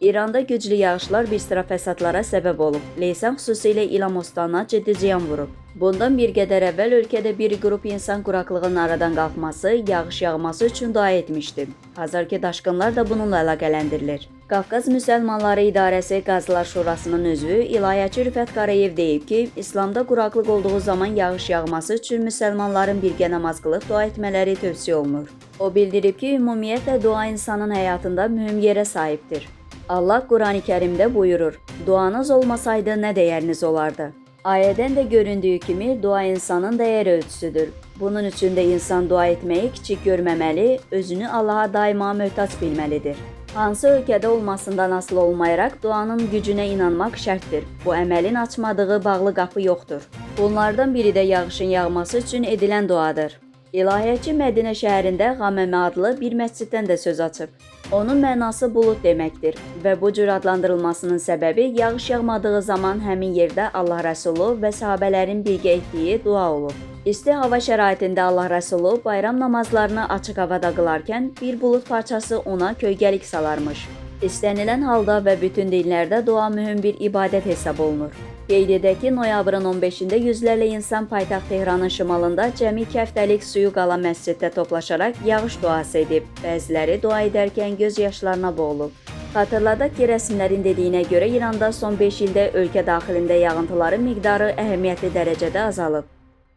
İranda güclü yağışlar bir sıra fəsadlara səbəb olub. Leysan xüsusilə İlam Ostana ciddi ziyan vurub. Bundan bir qədər əvvəl ölkədə bir qrup insan quraqlığın aradan qalxması, yağış yağması üçün dua etmişdi. Hazırki daşqınlar da bununla əlaqələndirilir. Qafqaz Müsəlmanları İdarəsi Qazılar Şurasının üzvü İlahiyyatçı Rüfət Qarayev deyib ki, İslamda quraqlıq olduğu zaman yağış yağması üçün müsəlmanların birgə namaz qılıb dua etmələri tövsiyə olunur. O bildirib ki, ümumiyyətlə dua insanın həyatında mühüm yerə sahibdir. Allah Qurani Kərimdə buyurur, duanız olmasaydı nə dəyəriniz olardı? Ayədən də göründüyü kimi dua insanın dəyər ölçüsüdür. Bunun üçün də insan dua etməyi kiçik görməməli, özünü Allaha daima möhtac bilməlidir. Hansı ölkədə olmasından asılı olmayaraq duanın gücünə inanmaq şərtdir. Bu əməlin açmadığı bağlı qapı yoxdur. Bunlardan biri də yağışın yağması üçün edilən duadır. İlahiyyatçı Mədinə şəhərində Qaməmə adlı bir məsciddən də söz açıb. Onun mənası bulud deməkdir və bu cür adlandırılmasının səbəbi yağış yağmadığı zaman həmin yerdə Allah Rəsulu və sahabələrin birgə etdiyi dua olub. İsti hava şəraitində Allah Rəsulu bayram namazlarını açıq havada qılarkən bir bulud parçası ona kölgəlik salarmış. İstənilən halda və bütün dinlərdə dua mühüm bir ibadət hesab olunur. Qeyd edək ki, noyabrın 15-də yüzlərlə insan paytaxt Tehranın şimalında cəmi 2 həftəlik suyu qalan məsciddə toplaşaraq yağış duası edib. Bəziləri dua edərkən göz yaşlarına boğulub. Xatırladaq ki, rəsmilərin dediyinə görə İranda son 5 ildə ölkə daxilində yağıntıların miqdarı əhəmiyyətli dərəcədə azalıb.